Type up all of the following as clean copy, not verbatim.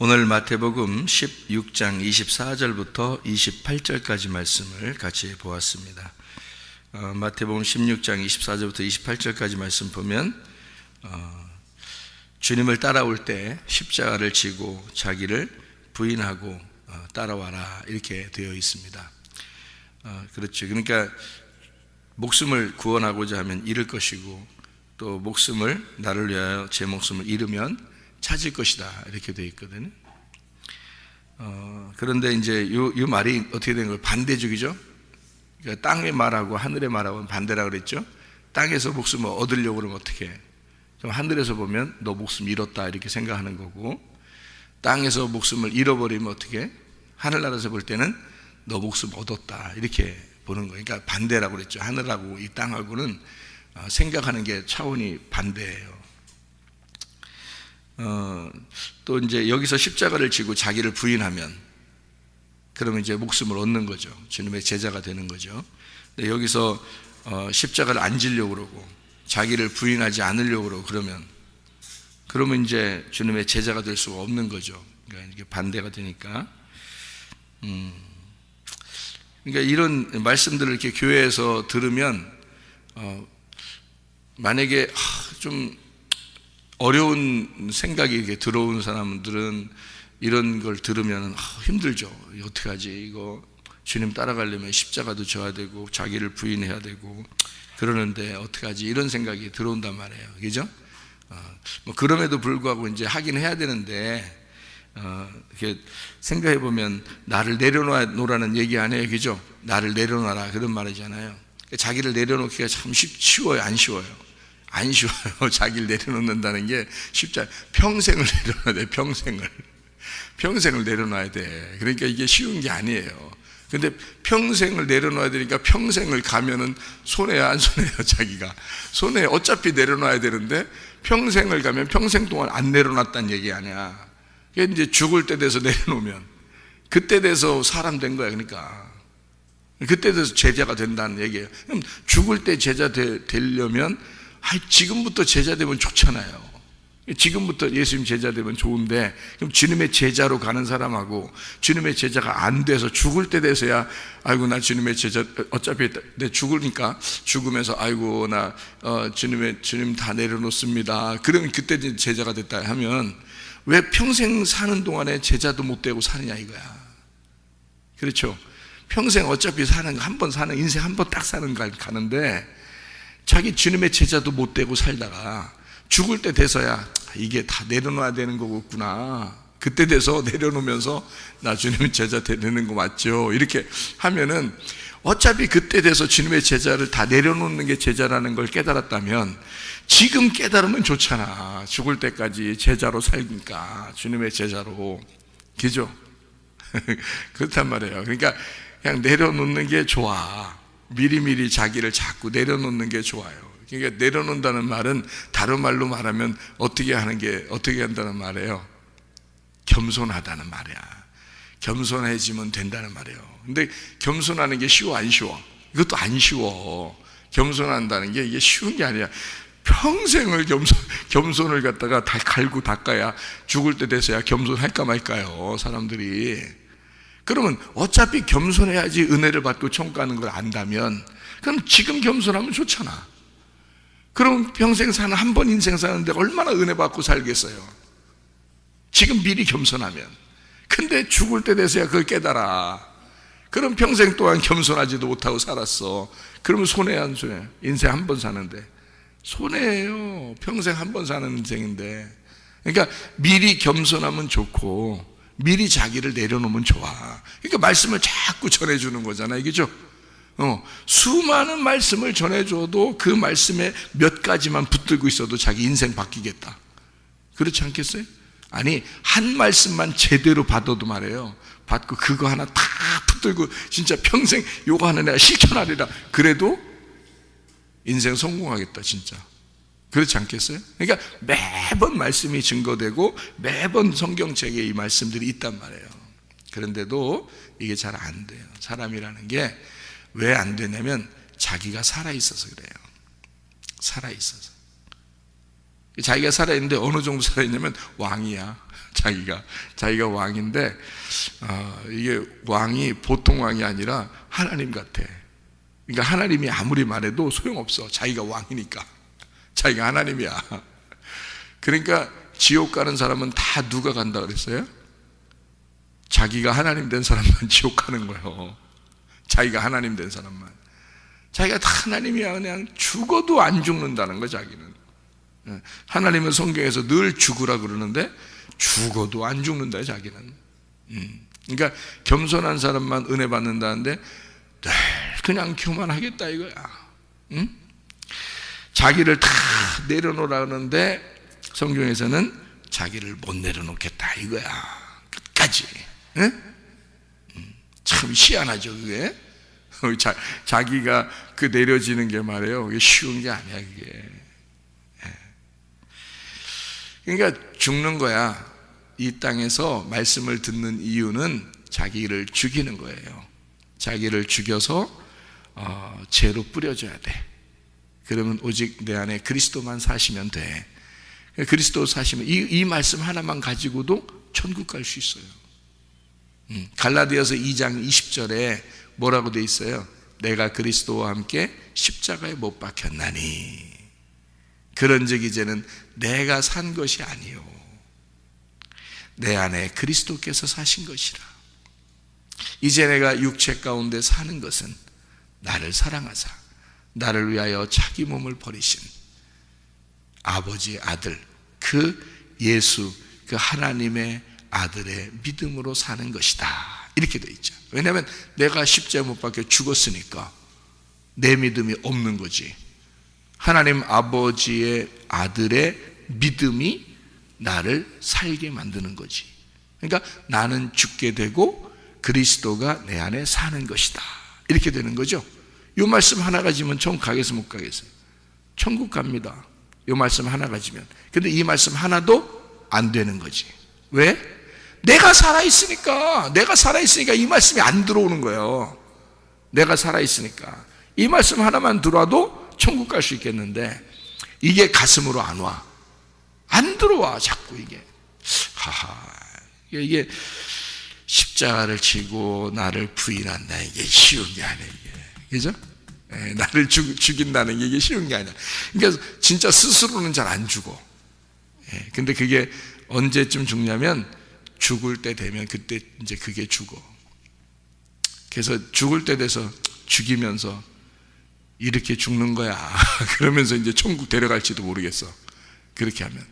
오늘 마태복음 16장 24절부터 28절까지 말씀을 같이 보았습니다. 마태복음 16장 24절부터 28절까지 말씀 보면 주님을 따라올 때 십자가를 지고 자기를 부인하고 따라와라 이렇게 되어 있습니다. 그렇죠. 그러니까 목숨을 구원하고자 하면 잃을 것이고, 또 목숨을 나를 위하여 제 목숨을 잃으면 찾을 것이다 이렇게 되어 있거든요. 그런데 이제 이 말이 어떻게 된 거예요? 반대적이죠. 그러니까 땅의 말하고 하늘의 말하고는 반대라 그랬죠. 땅에서 목숨을 얻으려고 그러면 어떻게 해? 그럼 하늘에서 보면 너 목숨 잃었다 이렇게 생각하는 거고, 땅에서 목숨을 잃어버리면 어떻게 해? 하늘나라에서 볼 때는 너 목숨 얻었다 이렇게 보는 거예요. 그러니까 반대라고 그랬죠. 하늘하고 이 땅하고는 생각하는 게 차원이 반대예요. 또 이제 여기서 십자가를 지고 자기를 부인하면 그러면 이제 목숨을 얻는 거죠. 주님의 제자가 되는 거죠. 근데 여기서 십자가를 안 지려고 그러고 자기를 부인하지 않으려고 그러고 그러면 이제 주님의 제자가 될 수가 없는 거죠. 그러니까 이게 반대가 되니까. 그러니까 이런 말씀들을 이렇게 교회에서 들으면 만약에 좀 어려운 생각이 이렇게 들어온 사람들은 이런 걸 들으면 힘들죠. 어떻게 하지? 이거 주님 따라가려면 십자가도 져야 되고 자기를 부인해야 되고 그러는데 어떻게 하지? 이런 생각이 들어온단 말이에요. 그죠? 뭐 그럼에도 불구하고 이제 하긴 해야 되는데 이렇게 생각해 보면 나를 내려놓으라는 얘기 안 해요. 그죠? 나를 내려놔라 그런 말이잖아요. 자기를 내려놓기가 참 쉬워요? 안 쉬워요? 안 쉬워요. 자기를 내려놓는다는 게 쉽지 않아요. 평생을 내려놔야 돼. 평생을 내려놔야 돼. 그러니까 이게 쉬운 게 아니에요. 근데 평생을 내려놔야 되니까 평생을 가면은 손해야 안 손해요? 자기가 손해. 어차피 내려놔야 되는데 평생을 가면 평생 동안 안 내려놨다는 얘기 아니야. 그게 이제 죽을 때 돼서 내려놓으면 그때 돼서 사람 된 거야. 그러니까 그때 돼서 제자가 된다는 얘기예요. 그럼 죽을 때 제자 되려면 지금부터 제자 되면 좋잖아요. 지금부터 예수님 제자 되면 좋은데, 그럼 주님의 제자로 가는 사람하고 주님의 제자가 안 돼서 죽을 때 돼서야 아이고 나 주님의 제자 어차피 내 죽으니까 죽으면서 아이고 나 주님 다 내려놓습니다. 그러면 그때 제자가 됐다 하면 왜 평생 사는 동안에 제자도 못 되고 사느냐 이거야. 그렇죠? 평생 어차피 한 번 사는 인생 한 번 딱 사는 가는데 자기 주님의 제자도 못 되고 살다가 죽을 때 돼서야 이게 다 내려놔야 되는 거구나. 그때 돼서 내려놓으면서 나 주님의 제자 되는 거 맞죠? 이렇게 하면은 어차피 그때 돼서 주님의 제자를 다 내려놓는 게 제자라는 걸 깨달았다면 지금 깨달으면 좋잖아. 죽을 때까지 제자로 살니까 주님의 제자로. 그죠? 그렇단 말이에요. 그러니까 그냥 내려놓는 게 좋아. 미리미리 자기를 자꾸 내려놓는 게 좋아요. 그러니까 내려놓는다는 말은 다른 말로 말하면 어떻게 한다는 말이에요? 겸손하다는 말이야. 겸손해지면 된다는 말이에요. 근데 겸손하는 게 쉬워 안 쉬워? 이것도 안 쉬워. 겸손한다는 게 이게 쉬운 게 아니야. 평생을 겸손을 갖다가 다 갈고 닦아야 죽을 때 돼서야 겸손할까 말까요, 사람들이. 그러면 어차피 겸손해야지 은혜를 받고 천국 가는 걸 안다면 그럼 지금 겸손하면 좋잖아. 그럼 평생 사는 한 번 인생 사는데 얼마나 은혜 받고 살겠어요? 지금 미리 겸손하면. 근데 죽을 때 돼서야 그걸 깨달아. 그럼 평생 동안 겸손하지도 못하고 살았어. 그러면 손해야 안 손해? 인생 한 번 사는데 손해예요. 평생 한 번 사는 인생인데. 그러니까 미리 겸손하면 좋고 미리 자기를 내려놓으면 좋아. 그러니까 말씀을 자꾸 전해주는 거잖아, 이게죠? 수많은 말씀을 전해줘도 그 말씀에 몇 가지만 붙들고 있어도 자기 인생 바뀌겠다. 그렇지 않겠어요? 아니, 한 말씀만 제대로 받아도 말이에요. 받고 그거 하나 다 붙들고 진짜 평생 요거 하는 애가 실천하리라. 그래도 인생 성공하겠다, 진짜. 그렇지 않겠어요? 그러니까 매번 말씀이 증거되고 매번 성경책에 이 말씀들이 있단 말이에요. 그런데도 이게 잘 안 돼요. 사람이라는 게 왜 안 되냐면 자기가 살아있어서 그래요. 살아있어서. 자기가 살아있는데 어느 정도 살아있냐면 왕이야. 자기가 왕인데 이게 왕이 보통 왕이 아니라 하나님 같아. 그러니까 하나님이 아무리 말해도 소용없어. 자기가 왕이니까. 자기가 하나님이야. 그러니까 지옥 가는 사람은 다 누가 간다 그랬어요? 자기가 하나님 된 사람만 지옥 가는 거예요. 자기가 하나님 된 사람만. 자기가 다 하나님이야. 그냥 죽어도 안 죽는다는 거. 자기는. 하나님은 성경에서 늘 죽으라 그러는데 죽어도 안 죽는다. 자기는. 그러니까 겸손한 사람만 은혜 받는다는데 늘 그냥 교만하겠다 이거야. 응? 자기를 다 내려놓으라 그러는데 성경에서는 자기를 못 내려놓겠다 이거야. 끝까지. 응? 참 희한하죠 그게. 자기가 그 내려지는 게 말이에요. 그게 쉬운 게 아니야 그게. 그러니까 죽는 거야. 이 땅에서 말씀을 듣는 이유는 자기를 죽이는 거예요. 자기를 죽여서 죄로 뿌려줘야 돼. 그러면 오직 내 안에 그리스도만 사시면 돼. 그리스도 사시면 이 말씀 하나만 가지고도 천국 갈 수 있어요. 갈라디아서 2장 20절에 뭐라고 돼 있어요? 내가 그리스도와 함께 십자가에 못 박혔나니 그런즉 이제는 내가 산 것이 아니요 내 안에 그리스도께서 사신 것이라. 이제 내가 육체 가운데 사는 것은 나를 사랑하사 나를 위하여 자기 몸을 버리신 아버지의 아들 그 예수 그 하나님의 아들의 믿음으로 사는 것이다. 이렇게 돼 있죠. 왜냐하면 내가 십자가에 못 박혀 죽었으니까 내 믿음이 없는 거지. 하나님 아버지의 아들의 믿음이 나를 살게 만드는 거지. 그러니까 나는 죽게 되고 그리스도가 내 안에 사는 것이다. 이렇게 되는 거죠. 이 말씀 하나 가지면 천국 가겠어 못 가겠어요? 천국 갑니다. 이 말씀 하나 가지면. 근데 이 말씀 하나도 안 되는 거지. 왜? 내가 살아있으니까 이 말씀이 안 들어오는 거예요. 내가 살아있으니까. 이 말씀 하나만 들어와도 천국 갈 수 있겠는데 이게 가슴으로 안 와. 안 들어와 자꾸 이게. 이게 십자가를 지고 나를 부인한다. 이게 쉬운 게 아니에요. 그죠? 나를 죽인다는 게 이게 쉬운 게 아니야. 그러니까 진짜 스스로는 잘 안 죽어. 근데 그게 언제쯤 죽냐면 죽을 때 되면 그때 이제 그게 죽어. 그래서 죽을 때 돼서 죽이면서 이렇게 죽는 거야. 그러면서 이제 천국 데려갈지도 모르겠어. 그렇게 하면.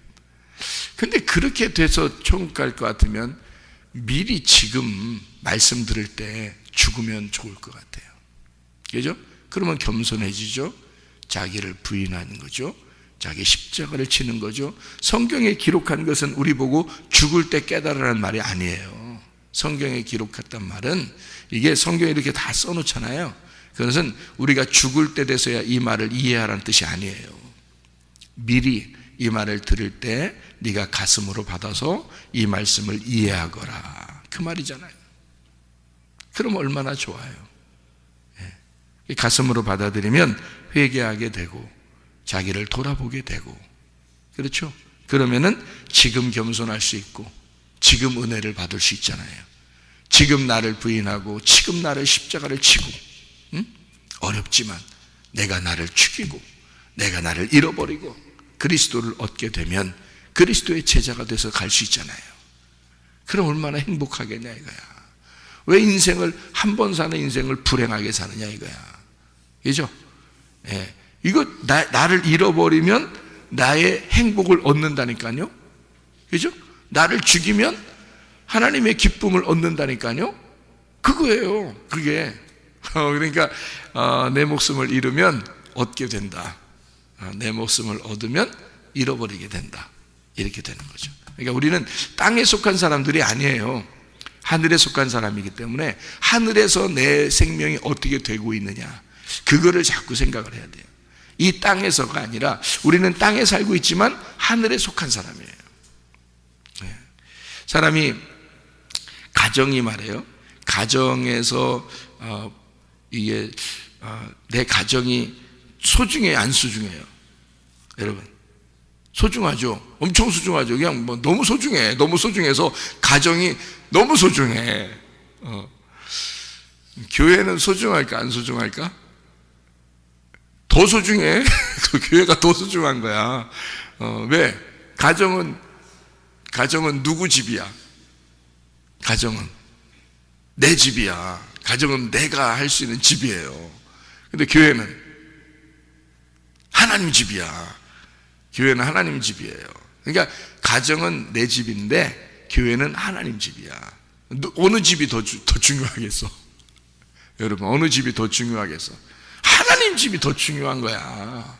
근데 그렇게 돼서 천국 갈 것 같으면 미리 지금 말씀 들을 때 죽으면 좋을 것 같아요. 그죠? 그러면 겸손해지죠. 자기를 부인하는 거죠. 자기 십자가를 치는 거죠. 성경에 기록한 것은 우리 보고 죽을 때 깨달으라는 말이 아니에요. 성경에 기록했단 말은 이게 성경에 이렇게 다 써놓잖아요. 그것은 우리가 죽을 때 돼서야 이 말을 이해하라는 뜻이 아니에요. 미리 이 말을 들을 때 네가 가슴으로 받아서 이 말씀을 이해하거라. 그 말이잖아요. 그럼 얼마나 좋아요. 가슴으로 받아들이면 회개하게 되고 자기를 돌아보게 되고, 그렇죠? 그러면은 지금 겸손할 수 있고 지금 은혜를 받을 수 있잖아요. 지금 나를 부인하고 지금 나를 십자가를 치고, 어렵지만 내가 나를 죽이고 내가 나를 잃어버리고 그리스도를 얻게 되면 그리스도의 제자가 돼서 갈 수 있잖아요. 그럼 얼마나 행복하겠냐 이거야. 왜 인생을 한 번 사는 인생을 불행하게 사느냐 이거야. 그죠? 예. 이거 나를 잃어버리면 나의 행복을 얻는다니까요. 그죠? 나를 죽이면 하나님의 기쁨을 얻는다니까요. 그거예요. 그게. 그러니까 내 목숨을 잃으면 얻게 된다. 내 목숨을 얻으면 잃어버리게 된다. 이렇게 되는 거죠. 그러니까 우리는 땅에 속한 사람들이 아니에요. 하늘에 속한 사람이기 때문에 하늘에서 내 생명이 어떻게 되고 있느냐, 그거를 자꾸 생각을 해야 돼요. 이 땅에서가 아니라 우리는 땅에 살고 있지만 하늘에 속한 사람이에요. 사람이 가정이 말이에요. 가정에서 이게 내 가정이 소중해요, 안 소중해요? 여러분, 소중하죠. 엄청 소중하죠. 그냥 뭐 너무 소중해. 너무 소중해서 가정이 너무 소중해. 교회는 소중할까 안 소중할까? 더 소중해. 그 교회가 더 소중한 거야. 왜? 가정은 누구 집이야? 가정은 내 집이야. 가정은 내가 할 수 있는 집이에요. 근데 교회는 하나님 집이야. 교회는 하나님 집이에요. 그러니까 가정은 내 집인데 교회는 하나님 집이야. 어느 집이 더 중요하겠어? 여러분, 어느 집이 더 중요하겠어? 하나님 집이 더 중요한 거야.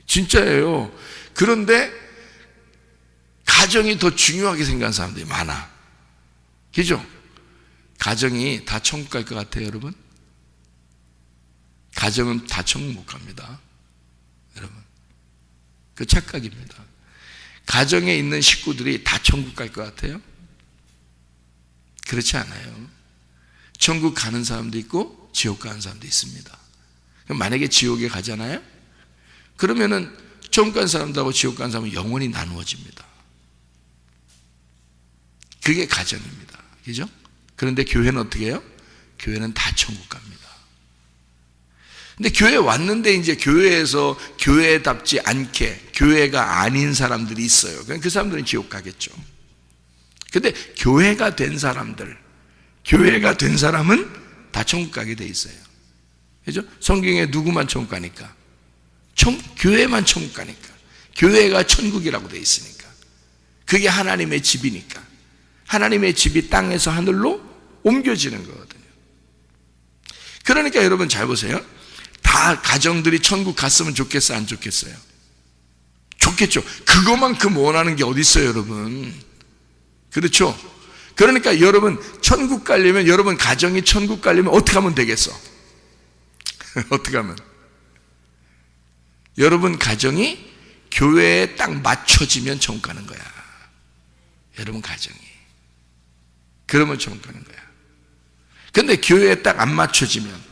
진짜예요. 그런데 가정이 더 중요하게 생각하는 사람들이 많아. 그죠? 가정이 다 천국 갈 것 같아요, 여러분? 가정은 다 천국 못 갑니다. 여러분, 그 착각입니다. 가정에 있는 식구들이 다 천국 갈 것 같아요? 그렇지 않아요. 천국 가는 사람도 있고 지옥 가는 사람도 있습니다. 그럼 만약에 지옥에 가잖아요? 그러면은 천국 간 사람들하고 지옥 간 사람은 영원히 나누어집니다. 그게 가정입니다. 그죠? 그런데 교회는 어떻게 해요? 교회는 다 천국 갑니다. 근데 교회 왔는데 이제 교회에서 교회답지 않게 교회가 아닌 사람들이 있어요. 그 사람들은 지옥 가겠죠. 근데 교회가 된 사람은 다 천국 가게 돼 있어요. 그죠? 성경에 누구만 천국 가니까? 교회만 천국 가니까. 교회가 천국이라고 돼 있으니까. 그게 하나님의 집이니까. 하나님의 집이 땅에서 하늘로 옮겨지는 거거든요. 그러니까 여러분 잘 보세요. 다 가정들이 천국 갔으면 좋겠어요, 안 좋겠어요? 좋겠죠. 그것만큼 원하는 게 어디 있어요, 여러분? 그렇죠? 그러니까 여러분 천국 가려면, 여러분 가정이 천국 가려면 어떻게 하면 되겠어? 어떻게 하면? 여러분 가정이 교회에 딱 맞춰지면 천국 가는 거야. 여러분 가정이. 그러면 천국 가는 거야. 근데 교회에 딱 안 맞춰지면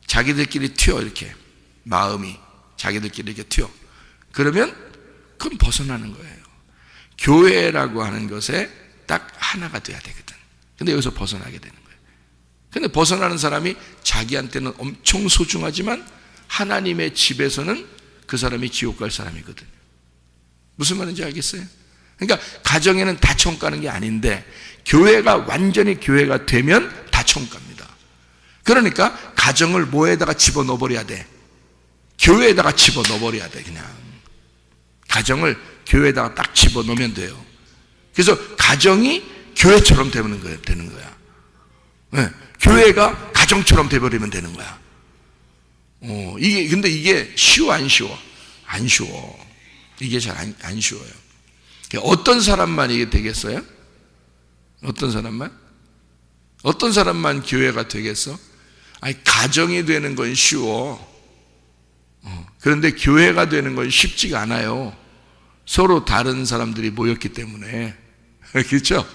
자기들끼리 튀어, 이렇게 마음이 자기들끼리 이렇게 튀어. 그러면 그건 벗어나는 거예요. 교회라고 하는 것에 딱 하나가 돼야 되거든. 근데 여기서 벗어나게 되는 거예요. 근데 벗어나는 사람이 자기한테는 엄청 소중하지만 하나님의 집에서는 그 사람이 지옥 갈 사람이거든요. 무슨 말인지 알겠어요? 그러니까 가정에는 다 천국 가는 게 아닌데 교회가 완전히 교회가 되면 다 천국 갑니다. 그러니까 가정을 뭐에다가 집어넣어 버려야 돼? 교회에다가 집어넣어 버려야 돼. 그냥 가정을 교회에다가 딱 집어넣으면 돼요. 그래서 가정이 교회처럼 되는 거야. 네, 교회가 가정처럼 돼버리면 되는 거야. 근데 이게 쉬워 안 쉬워? 안 쉬워. 이게 잘 안 쉬워요. 어떤 사람만 이게 되겠어요? 어떤 사람만 교회가 되겠어? 아니, 가정이 되는 건 쉬워. 그런데 교회가 되는 건 쉽지가 않아요. 서로 다른 사람들이 모였기 때문에. 그렇죠?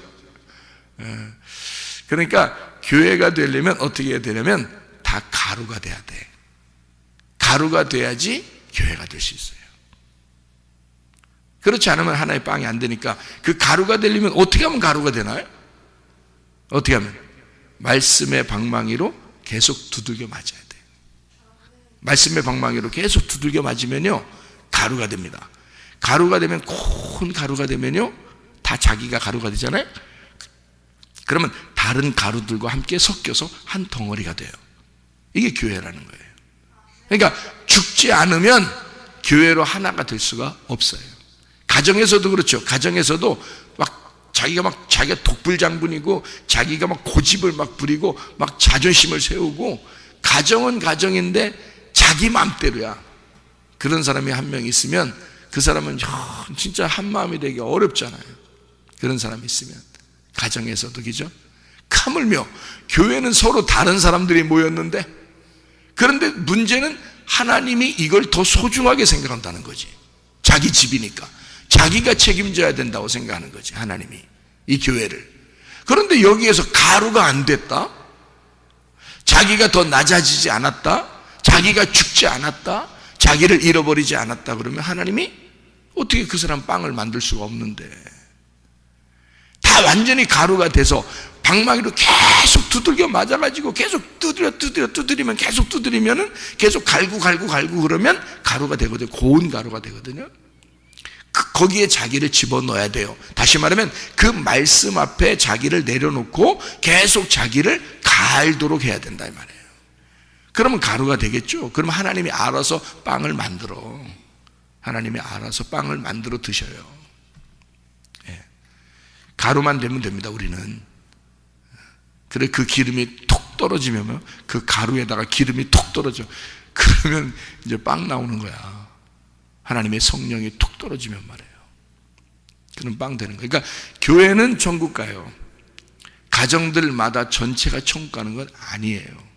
그러니까 교회가 되려면 어떻게 해야 되냐면 다 가루가 돼야 돼. 가루가 돼야지 교회가 될 수 있어요. 그렇지 않으면 하나의 빵이 안 되니까 그 가루가 되려면 어떻게 하면 가루가 되나요? 어떻게 하면? 말씀의 방망이로 계속 두들겨 맞아야 돼요. 말씀의 방망이로 계속 두들겨 맞으면요 가루가 됩니다. 가루가 되면, 콘 가루가 되면요 다 자기가 가루가 되잖아요. 그러면 다른 가루들과 함께 섞여서 한 덩어리가 돼요. 이게 교회라는 거예요. 그러니까 죽지 않으면 교회로 하나가 될 수가 없어요. 가정에서도 그렇죠. 가정에서도 자기가 독불장군이고 자기가 고집을 부리고 자존심을 세우고, 가정은 가정인데 자기 마음대로야. 그런 사람이 한 명 있으면 그 사람은 진짜 한 마음이 되기 어렵잖아요. 그런 사람이 있으면 가정에서도, 그죠? 하물며 교회는 서로 다른 사람들이 모였는데, 그런데 문제는 하나님이 이걸 더 소중하게 생각한다는 거지. 자기 집이니까 자기가 책임져야 된다고 생각하는 거지, 하나님이 이 교회를. 그런데 여기에서 가루가 안 됐다, 자기가 더 낮아지지 않았다, 자기가 죽지 않았다, 자기를 잃어버리지 않았다, 그러면 하나님이 어떻게 그 사람 빵을 만들 수가 없는데, 다 완전히 가루가 돼서 방망이로 계속 두들겨 맞아가지고 계속 두드리면 계속 두드리면은 계속 갈고 그러면 가루가 되거든요. 고운 가루가 되거든요. 거기에 자기를 집어넣어야 돼요. 다시 말하면 그 말씀 앞에 자기를 내려놓고 계속 자기를 갈도록 해야 된다 이 말이에요. 그러면 가루가 되겠죠. 그럼 하나님이 알아서 빵을 만들어. 하나님이 알아서 빵을 만들어 드셔요. 예. 가루만 되면 됩니다. 우리는. 그래 그 기름이 톡 떨어지면 그 가루에다가 기름이 톡 떨어져. 그러면 이제 빵 나오는 거야. 하나님의 성령이 툭 떨어지면 말이에요. 그럼 빵 되는 거예요. 그러니까 교회는 천국 가요. 가정들마다 전체가 천국 가는 건 아니에요.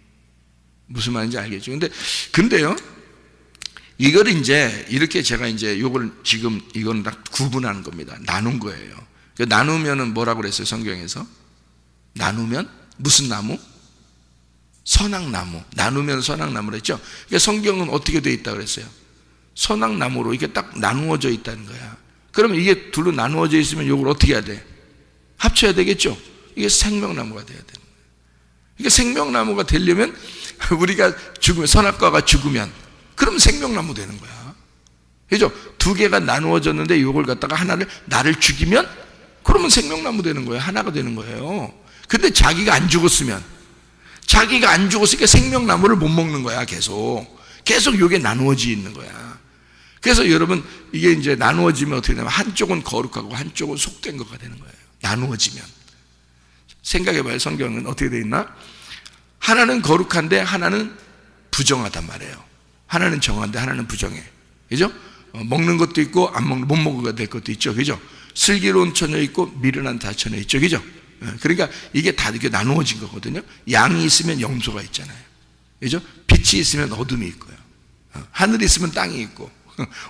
무슨 말인지 알겠죠? 근데요, 이걸 이제 이렇게 제가 이제 이걸 지금 이건 딱 구분하는 겁니다. 나눈 거예요. 나누면은 뭐라고 그랬어요? 성경에서 나누면 무슨 나무? 선악나무. 나누면 선악나무를 했죠. 그러니까 성경은 어떻게 되어 있다고 그랬어요? 선악나무로 이게 딱 나누어져 있다는 거야. 그러면 이게 둘로 나누어져 있으면 이걸 어떻게 해야 돼? 합쳐야 되겠죠. 이게 생명나무가 돼야 되는 거예요. 그러니까 생명나무가 되려면 우리가 죽으면, 선악과가 죽으면 그럼 생명나무 되는 거야. 그죠? 두 개가 나누어졌는데 이걸 갖다가 나를 죽이면 그러면 생명나무 되는 거예요. 하나가 되는 거예요. 근데 자기가 안 죽었으니까 생명나무를 못 먹는 거야. 계속 이게 나누어져 있는 거야. 그래서 여러분 이게 이제 나누어지면 어떻게 되냐면 한쪽은 거룩하고 한쪽은 속된 거가 되는 거예요. 나누어지면. 생각해봐요. 성경은 어떻게 되어 있나? 하나는 거룩한데 하나는 부정하단 말이에요. 하나는 정한데 하나는 부정해. 그죠? 먹는 것도 있고 못 먹어야 될 것도 있죠. 그죠? 슬기로운 처녀 있고 미련한 자처녀 있죠. 그죠? 그러니까 이게 다 이렇게 나누어진 거거든요. 양이 있으면 염소가 있잖아요. 그죠? 빛이 있으면 어둠이 있고요. 하늘이 있으면 땅이 있고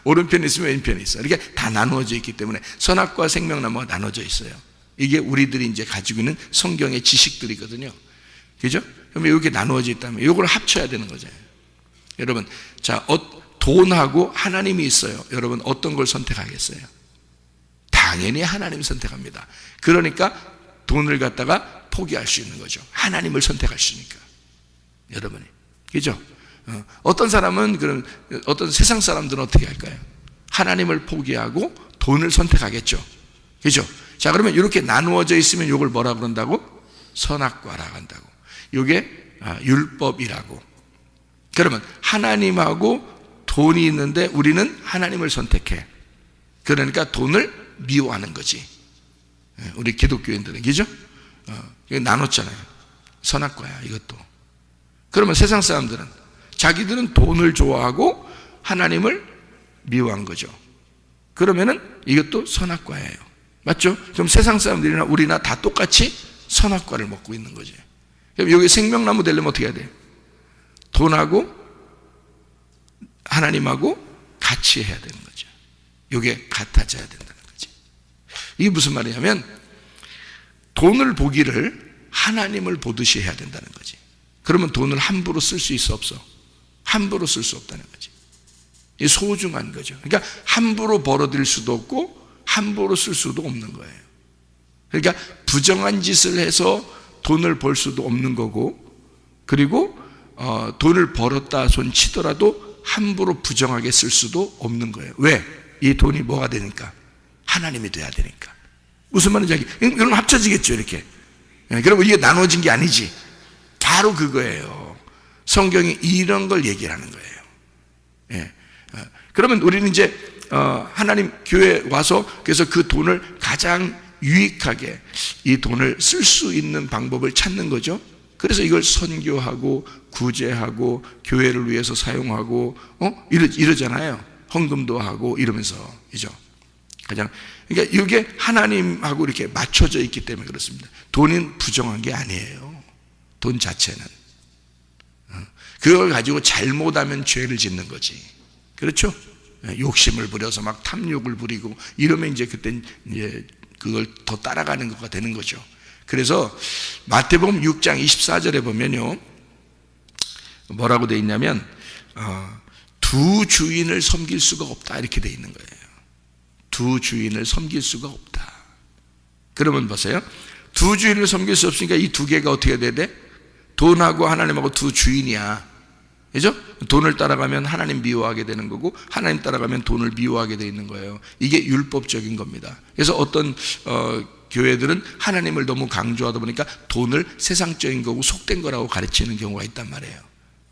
오른편이 있으면 왼편이 있어요. 이렇게 다 나누어져 있기 때문에 선악과 생명나무가 나눠져 있어요. 이게 우리들이 이제 가지고 있는 성경의 지식들이거든요. 그죠? 그럼 이렇게 나누어져 있다면 이걸 합쳐야 되는 거죠. 여러분, 자, 돈하고 하나님이 있어요. 여러분 어떤 걸 선택하겠어요? 당연히 하나님 선택합니다. 그러니까 돈을 갖다가 포기할 수 있는 거죠. 하나님을 선택할 수 있으니까. 여러분이. 그죠? 어떤 사람은 그럼 어떤 세상 사람들은 어떻게 할까요? 하나님을 포기하고 돈을 선택하겠죠. 그죠? 자, 그러면 이렇게 나누어져 있으면 이걸 뭐라 그런다고? 선악과라고 한다고. 이게 율법이라고. 그러면 하나님하고 돈이 있는데 우리는 하나님을 선택해. 그러니까 돈을 미워하는 거지. 우리 기독교인들은. 그죠? 나눴잖아요. 선악과야 이것도. 그러면 세상 사람들은 자기들은 돈을 좋아하고 하나님을 미워한 거죠. 그러면은 이것도 선악과예요. 맞죠? 그럼 세상 사람들이나 우리나 다 똑같이 선악과를 먹고 있는 거지. 그럼 여기 생명나무 되려면 어떻게 해야 돼? 돈하고 하나님하고 같이 해야 되는 거죠. 이게 같아져야 된다는 거지. 이게 무슨 말이냐면 돈을 보기를 하나님을 보듯이 해야 된다는 거지. 그러면 돈을 함부로 쓸 수 있어 없어? 함부로 쓸 수 없다는 거지. 이게 소중한 거죠. 그러니까 함부로 벌어들일 수도 없고 함부로 쓸 수도 없는 거예요. 그러니까 부정한 짓을 해서 돈을 벌 수도 없는 거고, 그리고 돈을 벌었다 손 치더라도 함부로 부정하게 쓸 수도 없는 거예요. 왜? 이 돈이 뭐가 되니까? 하나님이 돼야 되니까. 무슨 말인지 알겠죠? 이건 합쳐지겠죠, 이렇게. 그러면 이게 나눠진 게 아니지. 바로 그거예요. 성경이 이런 걸 얘기하는 거예요. 예. 그러면 우리는 이제 하나님 교회에 와서 그래서 그 돈을 가장 유익하게 이 돈을 쓸 수 있는 방법을 찾는 거죠. 그래서 이걸 선교하고 구제하고 교회를 위해서 사용하고 이러잖아요. 헌금도 하고 이러면서. 그죠? 가장 그러니까 이게 하나님하고 이렇게 맞춰져 있기 때문에 그렇습니다. 돈은 부정한 게 아니에요. 돈 자체는. 그걸 가지고 잘못하면 죄를 짓는 거지. 그렇죠? 욕심을 부려서 막 탐욕을 부리고 이러면 이제 그때 이제 그걸 더 따라가는 것가 되는 거죠. 그래서 마태복음 6장 24절에 보면요, 뭐라고 돼 있냐면 두 주인을 섬길 수가 없다 이렇게 돼 있는 거예요. 두 주인을 섬길 수가 없다. 그러면 보세요. 두 주인을 섬길 수 없으니까 이 두 개가 어떻게 돼야 돼? 돈하고 하나님하고 두 주인이야. 그죠? 돈을 따라가면 하나님 미워하게 되는 거고, 하나님 따라가면 돈을 미워하게 되어 있는 거예요. 이게 율법적인 겁니다. 그래서 어떤 교회들은 하나님을 너무 강조하다 보니까 돈을 세상적인 거고 속된 거라고 가르치는 경우가 있단 말이에요.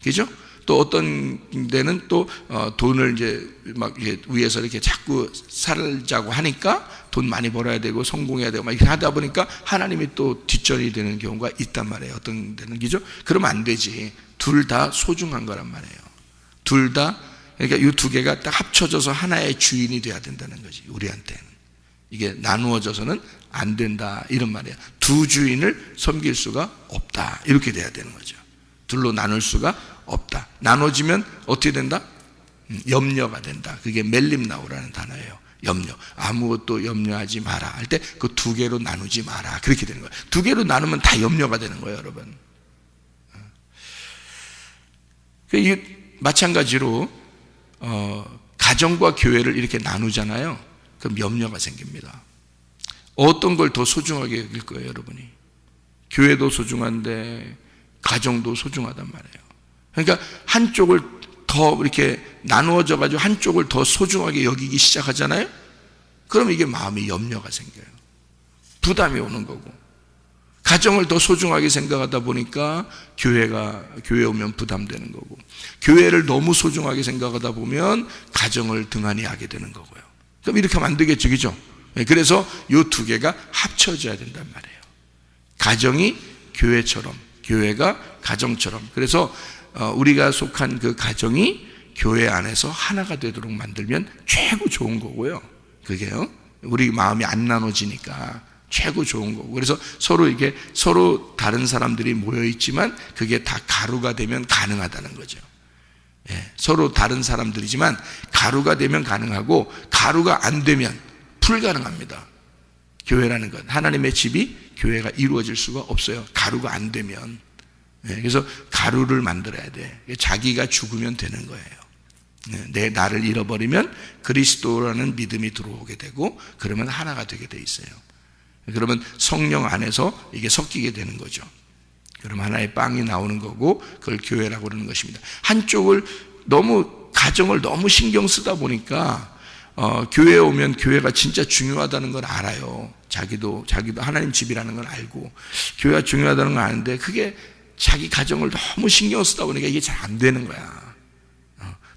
그죠? 또 어떤 데는 또 돈을 이제 막 위에서 이렇게 자꾸 살자고 하니까 돈 많이 벌어야 되고 성공해야 되고 막 이렇게 하다 보니까 하나님이 또 뒷전이 되는 경우가 있단 말이에요. 어떤 데는. 그죠? 그러면 안 되지. 둘 다 소중한 거란 말이에요. 둘 다, 그러니까 이 두 개가 딱 합쳐져서 하나의 주인이 돼야 된다는 거지, 우리한테는. 이게 나누어져서는 안 된다, 이런 말이에요. 두 주인을 섬길 수가 없다, 이렇게 돼야 되는 거죠. 둘로 나눌 수가 없다. 나눠지면 어떻게 된다? 염려가 된다. 그게 멜림나우라는 단어예요. 염려. 아무것도 염려하지 마라 할 때 그 두 개로 나누지 마라, 그렇게 되는 거예요. 두 개로 나누면 다 염려가 되는 거예요, 여러분. 마찬가지로 가정과 교회를 이렇게 나누잖아요. 그럼 염려가 생깁니다. 어떤 걸 더 소중하게 여길 거예요, 여러분이? 교회도 소중한데 가정도 소중하단 말이에요. 그러니까 한쪽을 더 이렇게 나누어져 가지고 한쪽을 더 소중하게 여기기 시작하잖아요. 그럼 이게 마음에 염려가 생겨요. 부담이 오는 거고, 가정을 더 소중하게 생각하다 보니까 교회 오면 부담되는 거고, 교회를 너무 소중하게 생각하다 보면 가정을 등한히 하게 되는 거고요. 그럼 이렇게 하면 안 되겠죠, 그죠? 그래서 이 두 개가 합쳐져야 된단 말이에요. 가정이 교회처럼, 교회가 가정처럼. 그래서 우리가 속한 그 가정이 교회 안에서 하나가 되도록 만들면 최고 좋은 거고요. 그게요. 우리 마음이 안 나눠지니까 최고 좋은 거고. 그래서 서로 다른 사람들이 모여 있지만 그게 다 가루가 되면 가능하다는 거죠. 예, 서로 다른 사람들이지만 가루가 되면 가능하고, 가루가 안 되면 불가능합니다. 교회라는 건, 하나님의 집이 교회가 이루어질 수가 없어요. 가루가 안 되면. 예, 그래서 가루를 만들어야 돼. 자기가 죽으면 되는 거예요. 나를 잃어버리면 그리스도라는 믿음이 들어오게 되고, 그러면 하나가 되게 돼 있어요. 그러면 성령 안에서 이게 섞이게 되는 거죠. 그럼 하나의 빵이 나오는 거고, 그걸 교회라고 그러는 것입니다. 한쪽을 가정을 너무 신경 쓰다 보니까 교회에 오면 교회가 진짜 중요하다는 걸 알아요. 자기도 하나님 집이라는 걸 알고 교회가 중요하다는 걸 아는데, 그게 자기 가정을 너무 신경 쓰다 보니까 이게 잘 안 되는 거야.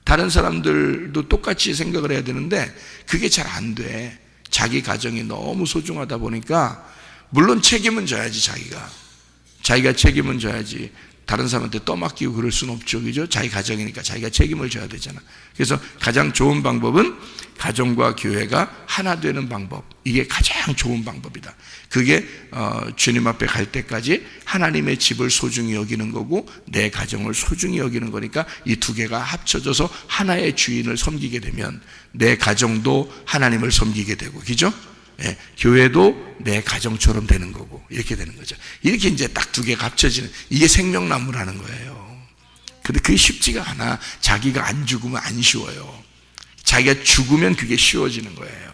다른 사람들도 똑같이 생각을 해야 되는데 그게 잘 안 돼. 자기 가정이 너무 소중하다 보니까, 물론 책임은 져야지, 자기가 책임은 져야지. 다른 사람한테 떠맡기고 그럴 수는 없죠, 그죠? 자기 가정이니까 자기가 책임을 져야 되잖아. 그래서 가장 좋은 방법은 가정과 교회가 하나 되는 방법, 이게 가장 좋은 방법이다. 그게 주님 앞에 갈 때까지 하나님의 집을 소중히 여기는 거고, 내 가정을 소중히 여기는 거니까 이 두 개가 합쳐져서 하나의 주인을 섬기게 되면 내 가정도 하나님을 섬기게 되고, 그죠? 예, 교회도 내 가정처럼 되는 거고, 이렇게 되는 거죠. 이렇게 이제 딱 두 개가 합쳐지는, 이게 생명나무라는 거예요. 근데 그게 쉽지가 않아. 자기가 안 죽으면 안 쉬워요. 자기가 죽으면 그게 쉬워지는 거예요.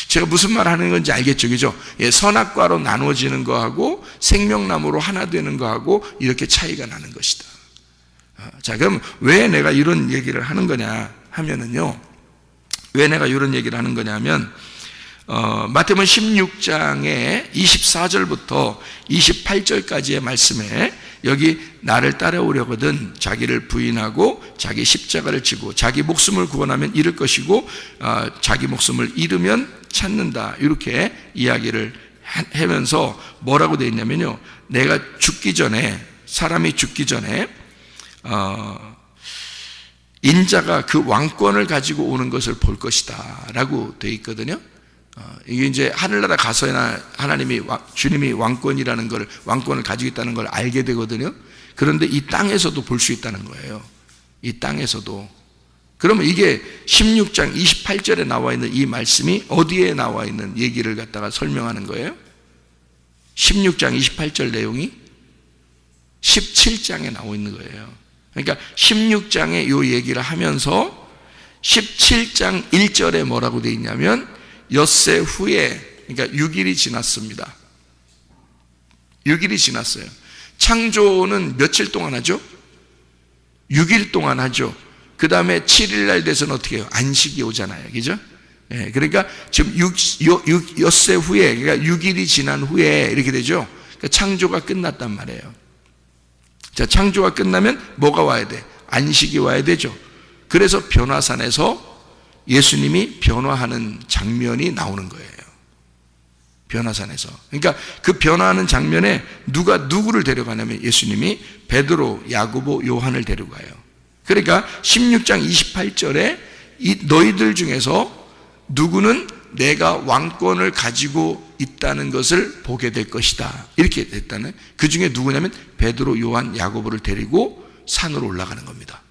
제가 무슨 말 하는 건지 알겠죠, 그죠? 예, 선악과로 나누어지는 거하고 생명나무로 하나 되는 거하고 이렇게 차이가 나는 것이다. 자, 그럼 왜 내가 이런 얘기를 하는 거냐 하면은요, 왜 내가 이런 얘기를 하는 거냐면, 마태복음 16장의 24절부터 28절까지의 말씀에, 여기 나를 따라오려거든 자기를 부인하고 자기 십자가를 지고 자기 목숨을 구원하면 잃을 것이고 자기 목숨을 잃으면 찾는다, 이렇게 이야기를 하면서 뭐라고 되어 있냐면요, 내가 죽기 전에, 사람이 죽기 전에 인자가 그 왕권을 가지고 오는 것을 볼 것이다 라고 되어 있거든요. 이게 이제 하늘나라 가서야 주님이 왕권이라는 걸, 왕권을 가지고 있다는 걸 알게 되거든요. 그런데 이 땅에서도 볼 수 있다는 거예요. 이 땅에서도. 그러면 이게 16장 28절에 나와 있는 이 말씀이 어디에 나와 있는 얘기를 갖다가 설명하는 거예요? 16장 28절 내용이 17장에 나와 있는 거예요. 그러니까 16장에 이 얘기를 하면서 17장 1절에 뭐라고 되어 있냐면 엿새 후에, 그러니까 6일이 지났습니다. 6일이 지났어요. 창조는 며칠 동안 하죠? 6일 동안 하죠. 그 다음에 7일 날 돼서는 어떻게 해요? 안식이 오잖아요. 그죠? 예, 그러니까 지금 엿새 후에, 그러니까 6일이 지난 후에 이렇게 되죠. 그러니까 창조가 끝났단 말이에요. 자, 창조가 끝나면 뭐가 와야 돼? 안식이 와야 되죠. 그래서 변화산에서 예수님이 변화하는 장면이 나오는 거예요. 변화산에서. 그러니까 그 변화하는 장면에 누가 누구를 데려가냐면 예수님이 베드로, 야고보, 요한을 데려가요. 그러니까 16장 28절에 이 너희들 중에서 누구는 내가 왕권을 가지고 있다는 것을 보게 될 것이다, 이렇게 됐다는, 그 중에 누구냐면 베드로, 요한, 야고보를 데리고 산으로 올라가는 겁니다.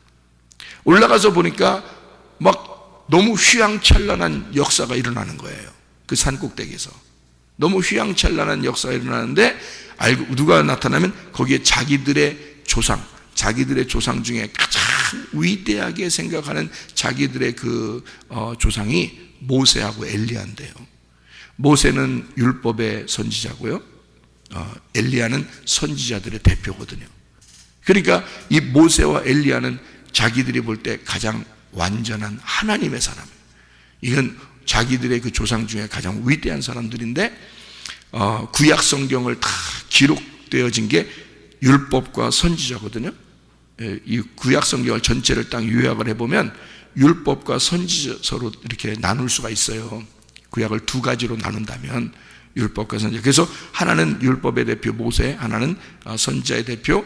올라가서 보니까 막 너무 휘황찬란한 역사가 일어나는 거예요. 그 산 꼭대기에서 너무 휘황찬란한 역사가 일어나는데, 알고 누가 나타나면 거기에 자기들의 조상 중에 가장 위대하게 생각하는 자기들의 그 조상이 모세하고 엘리야인데요. 모세는 율법의 선지자고요, 엘리야는 선지자들의 대표거든요. 그러니까 이 모세와 엘리야는 자기들이 볼 때 가장 완전한 하나님의 사람, 이건 자기들의 그 조상 중에 가장 위대한 사람들인데, 구약 성경을 다 기록되어진 게 율법과 선지자거든요. 이 구약 성경을 전체를 딱 요약을 해보면 율법과 선지서로 이렇게 나눌 수가 있어요. 구약을 두 가지로 나눈다면 율법과 선지자. 그래서 하나는 율법의 대표 모세, 하나는 선지자의 대표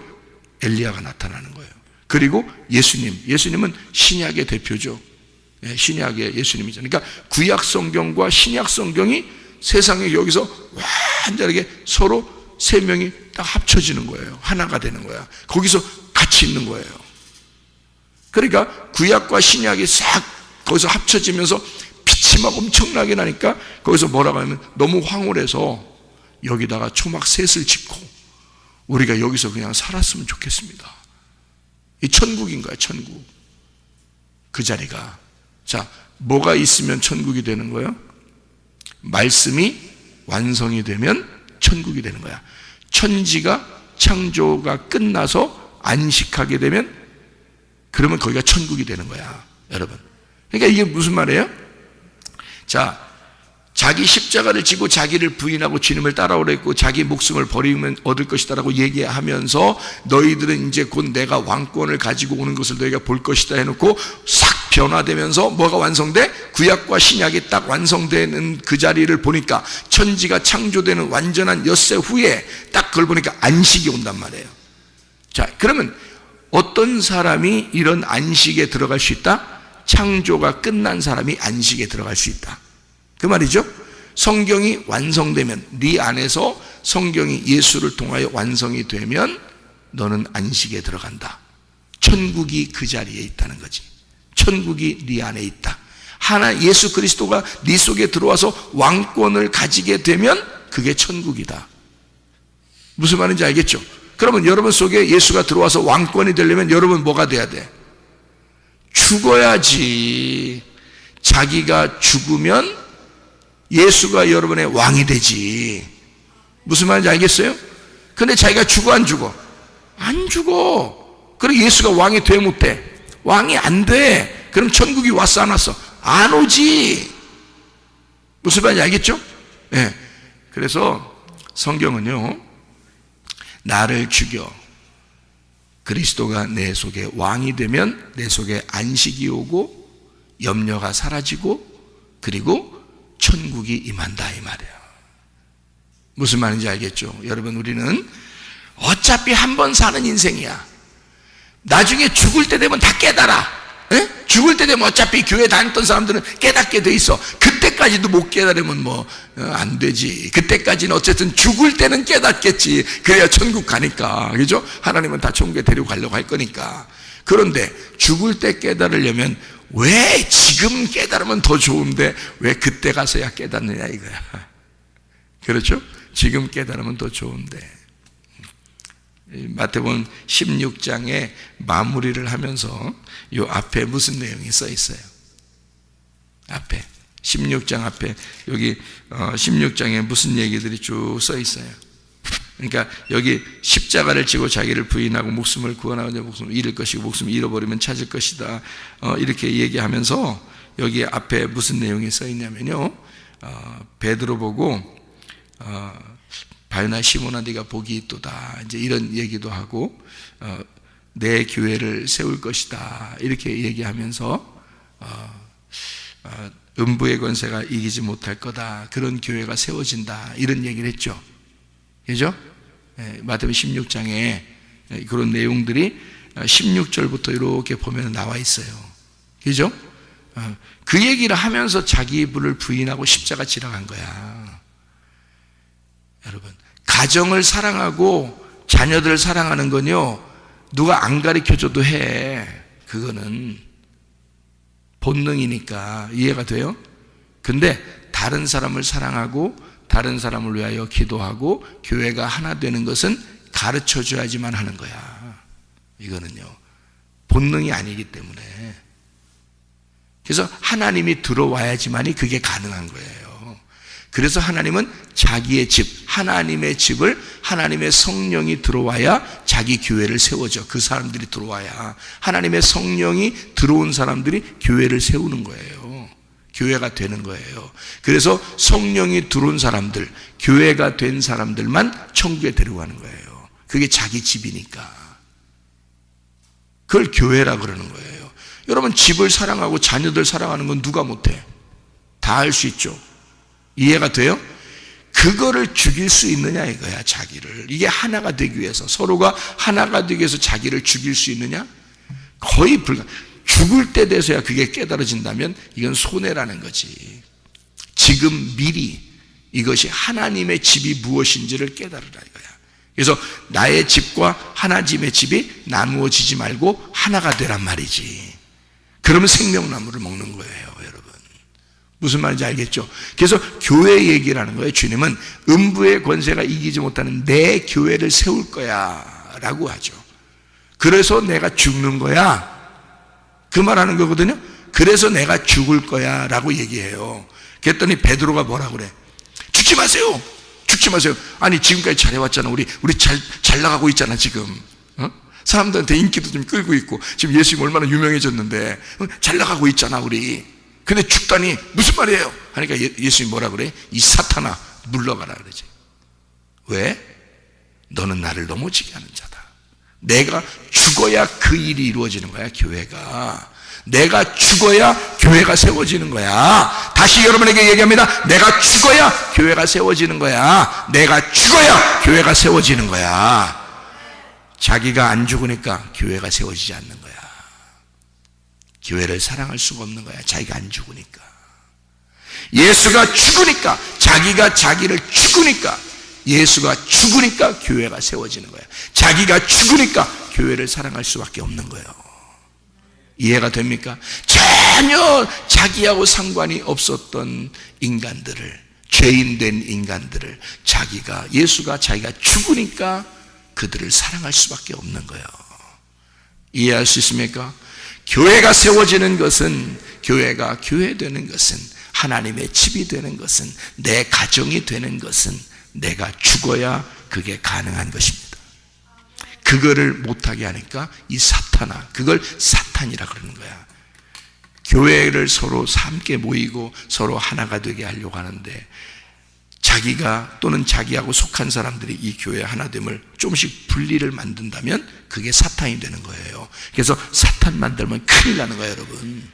엘리야가 나타나는 거예요. 그리고 예수님은 신약의 대표죠. 신약의 예수님이죠. 그러니까 구약 성경과 신약 성경이 세상에 여기서 완전하게 서로 세 명이 딱 합쳐지는 거예요. 하나가 되는 거야. 거기서 같이 있는 거예요. 그러니까 구약과 신약이 싹 거기서 합쳐지면서 빛이 막 엄청나게 나니까 거기서 뭐라고 하면 너무 황홀해서 여기다가 초막셋을 짓고 우리가 여기서 그냥 살았으면 좋겠습니다. 이 천국인 거야, 천국. 그 자리가. 자, 뭐가 있으면 천국이 되는 거예요? 말씀이 완성이 되면 천국이 되는 거야. 천지가 창조가 끝나서 안식하게 되면 그러면 거기가 천국이 되는 거야, 여러분. 그러니까 이게 무슨 말이에요? 자, 자기 십자가를 지고 자기를 부인하고 주님을 따라오랬고 자기 목숨을 버리면 얻을 것이다라고 얘기하면서 너희들은 이제 곧 내가 왕권을 가지고 오는 것을 너희가 볼 것이다 해놓고 싹 변화되면서 뭐가 완성돼? 구약과 신약이 딱 완성되는 그 자리를 보니까 천지가 창조되는 완전한 엿새 후에 딱 그걸 보니까 안식이 온단 말이에요. 자, 그러면 어떤 사람이 이런 안식에 들어갈 수 있다? 창조가 끝난 사람이 안식에 들어갈 수 있다, 그 말이죠. 성경이 완성되면, 네 안에서 성경이 예수를 통하여 완성이 되면 너는 안식에 들어간다. 천국이 그 자리에 있다는 거지. 천국이 네 안에 있다. 하나 예수 그리스도가 네 속에 들어와서 왕권을 가지게 되면 그게 천국이다. 무슨 말인지 알겠죠? 그러면 여러분 속에 예수가 들어와서 왕권이 되려면 여러분 뭐가 돼야 돼? 죽어야지. 자기가 죽으면 예수가 여러분의 왕이 되지. 무슨 말인지 알겠어요? 근데 자기가 죽어 안 죽어? 안 죽어. 그럼 예수가 왕이 돼 못 돼? 왕이 안 돼. 그럼 천국이 왔어 안 왔어? 안 오지. 무슨 말인지 알겠죠? 네. 그래서 성경은요, 나를 죽여 그리스도가 내 속에 왕이 되면 내 속에 안식이 오고 염려가 사라지고 그리고 천국이 임한다, 이 말이에요. 무슨 말인지 알겠죠? 여러분, 우리는 어차피 한 번 사는 인생이야. 나중에 죽을 때 되면 다 깨달아. 에? 죽을 때 되면 어차피 교회 다녔던 사람들은 깨닫게 돼 있어. 그때까지도 못 깨달으면 안 되지. 그때까지는 어쨌든 죽을 때는 깨닫겠지. 그래야 천국 가니까, 그죠? 하나님은 다 천국에 데리고 가려고 할 거니까. 그런데 죽을 때 깨달으려면 왜 지금 깨달으면 더 좋은데 왜 그때 가서야 깨닫느냐 이거야. 그렇죠? 지금 깨달으면 더 좋은데. 마태복음 16장에 마무리를 하면서 이 앞에 무슨 내용이 써 있어요? 앞에 16장 앞에 여기 16장에 무슨 얘기들이 쭉 써 있어요. 그러니까 여기 십자가를 지고 자기를 부인하고 목숨을 구원하고 목숨을 잃을 것이고 목숨을 잃어버리면 찾을 것이다. 이렇게 얘기하면서 여기 앞에 무슨 내용이 써 있냐면요. 베드로 보고 바요나 시몬아 네가 복이 있도다. 이제 이런 얘기도 하고 내 교회를 세울 것이다. 이렇게 얘기하면서 음부의 권세가 이기지 못할 거다. 그런 교회가 세워진다. 이런 얘기를 했죠. 그죠? 마태복음 16장에 그런 내용들이 16절부터 이렇게 보면 나와 있어요. 그죠? 그 얘기를 하면서 자기 입을 부인하고 십자가 지나간 거야. 여러분, 가정을 사랑하고 자녀들을 사랑하는 건요, 누가 안 가르쳐줘도 해. 그거는 본능이니까. 이해가 돼요? 근데 다른 사람을 사랑하고 다른 사람을 위하여 기도하고 교회가 하나 되는 것은 가르쳐줘야지만 하는 거야. 이거는요, 본능이 아니기 때문에. 그래서 하나님이 들어와야지만이 그게 가능한 거예요. 그래서 하나님은 자기의 집, 하나님의 집을 하나님의 성령이 들어와야 자기 교회를 세워져. 그 사람들이 들어와야. 하나님의 성령이 들어온 사람들이 교회를 세우는 거예요. 교회가 되는 거예요. 그래서 성령이 들어온 사람들, 교회가 된 사람들만 천국에 데려가는 거예요. 그게 자기 집이니까. 그걸 교회라 그러는 거예요. 여러분, 집을 사랑하고 자녀들 사랑하는 건 누가 못해? 다 할 수 있죠. 이해가 돼요? 그거를 죽일 수 있느냐 이거야. 자기를. 이게 하나가 되기 위해서, 서로가 하나가 되기 위해서 자기를 죽일 수 있느냐? 거의 죽을 때 돼서야 그게 깨달아진다면 이건 손해라는 거지. 지금 미리 이것이 하나님의 집이 무엇인지를 깨달으라 이거야. 그래서 나의 집과 하나님의 집이 나누어지지 말고 하나가 되란 말이지. 그러면 생명나무를 먹는 거예요, 여러분. 무슨 말인지 알겠죠? 그래서 교회 얘기라는 거예요. 주님은 음부의 권세가 이기지 못하는 내 교회를 세울 거야 라고 하죠. 그래서 내가 죽는 거야, 그 말하는 거거든요. 그래서 내가 죽을 거야 라고 얘기해요. 그랬더니 베드로가 뭐라 그래? 죽지 마세요, 죽지 마세요. 아니 지금까지 잘해왔잖아. 우리 잘 나가고 있잖아 지금. 사람들한테 인기도 좀 끌고 있고 지금 예수님 얼마나 유명해졌는데 잘 나가고 있잖아 우리. 근데 죽다니 무슨 말이에요? 하니까 예수님 뭐라 그래? 이 사탄아 물러가라 그러지. 왜? 너는 나를 넘어지게 하는 자다. 내가 죽어야 그 일이 이루어지는 거야. 교회가. 내가 죽어야 교회가 세워지는 거야. 다시 여러분에게 얘기합니다. 내가 죽어야 교회가 세워지는 거야. 내가 죽어야 교회가 세워지는 거야. 자기가 안 죽으니까 교회가 세워지지 않는 거야. 교회를 사랑할 수가 없는 거야. 자기가 안 죽으니까. 예수가 죽으니까, 자기가 자기를 죽으니까, 예수가 죽으니까 교회가 세워지는 거야. 자기가 죽으니까 교회를 사랑할 수밖에 없는 거예요. 이해가 됩니까? 전혀 자기하고 상관이 없었던 인간들을, 죄인된 인간들을 예수가 자기가 죽으니까 그들을 사랑할 수밖에 없는 거예요. 이해할 수 있습니까? 교회가 세워지는 것은, 교회가 교회되는 것은, 하나님의 집이 되는 것은, 내 가정이 되는 것은 내가 죽어야 그게 가능한 것입니다. 그거를 못하게 하니까 이 사탄아, 그걸 사탄이라 그러는 거야. 교회를 서로 함께 모이고 서로 하나가 되게 하려고 하는데, 자기가 또는 자기하고 속한 사람들이 이 교회 하나됨을 조금씩 분리를 만든다면 그게 사탄이 되는 거예요. 그래서 사탄 만들면 큰일 나는 거예요, 여러분.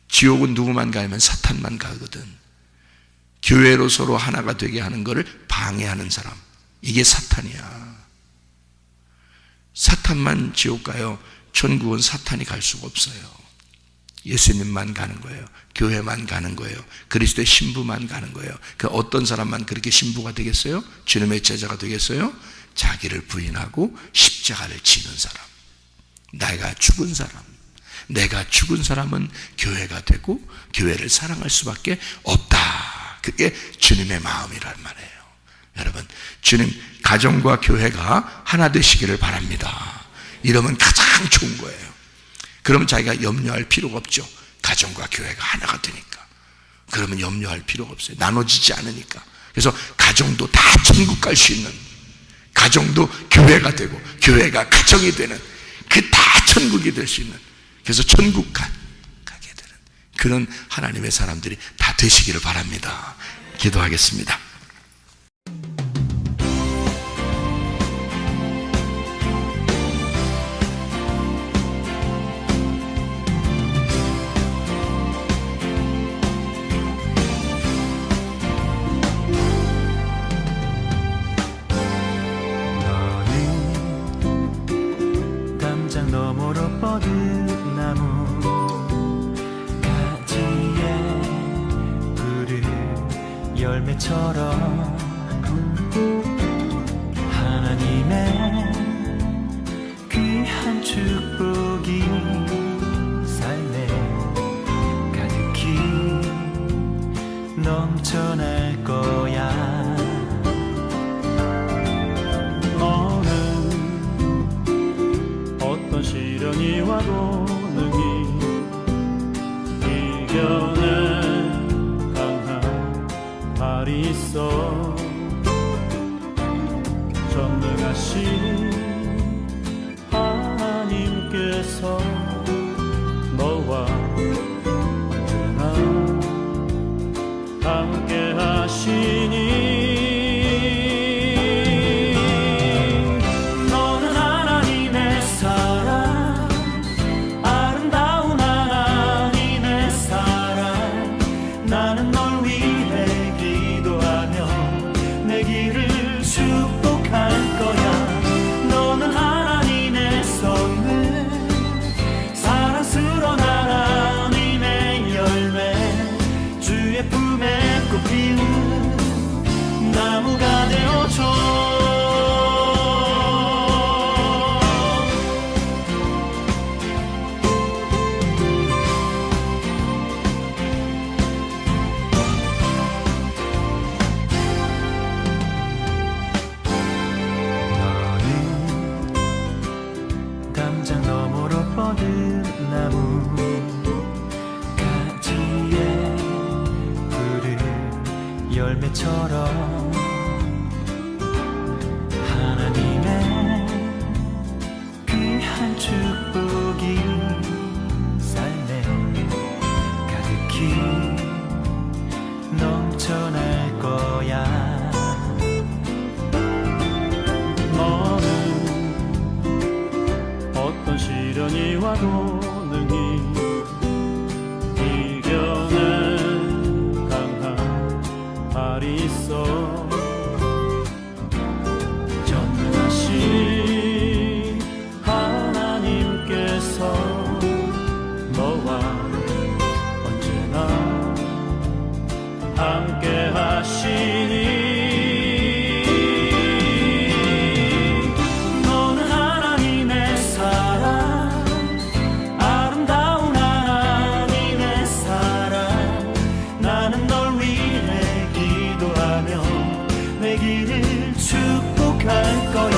지옥은 누구만 가면 사탄만 가거든. 교회로 서로 하나가 되게 하는 것을 방해하는 사람, 이게 사탄이야. 사탄만 지옥 가요. 천국은 사탄이 갈 수가 없어요. 예수님만 가는 거예요. 교회만 가는 거예요. 그리스도의 신부만 가는 거예요. 그 어떤 사람만 그렇게 신부가 되겠어요? 주님의 제자가 되겠어요? 자기를 부인하고 십자가를 지는 사람, 내가 죽은 사람. 내가 죽은 사람은 교회가 되고 교회를 사랑할 수밖에 없다. 그게 주님의 마음이란 말이에요. 여러분, 주님 가정과 교회가 하나 되시기를 바랍니다. 이러면 가장 좋은 거예요. 그러면 자기가 염려할 필요가 없죠. 가정과 교회가 하나가 되니까. 그러면 염려할 필요가 없어요. 나눠지지 않으니까. 그래서 가정도 다 천국 갈 수 있는, 가정도 교회가 되고 교회가 가정이 되는, 그 다 천국이 될 수 있는, 그래서 천국 가게 되는 그런 하나님의 사람들이 다 되시기를 바랍니다. 기도하겠습니다. 너머로 뻗은 나무 가지에 푸른 열매처럼 하나님의 귀한 축복이 삶에 가득히 넘쳐날 거야. 시련이 와도 능히 이겨낼 강한 발이 있어. 전능하신 하나님께서 너와 언제나 함께 하시니 나무가 되어줘. 너는 담장 너머로 뻗은 나무 가지에 푸른 열매처럼 하나님의 귀한 축복이 삶에 가득히 넘쳐날 거야. 너는 어떤 시련이 와도 능히 이겨낼 강한 발이 있어. 하나님께서 너와 언제나 함께 하시니 너는 하나님의 사랑, 아름다운 하나님의 사랑. 나는 널 위해 기도하며 내 길을 축복할 거야.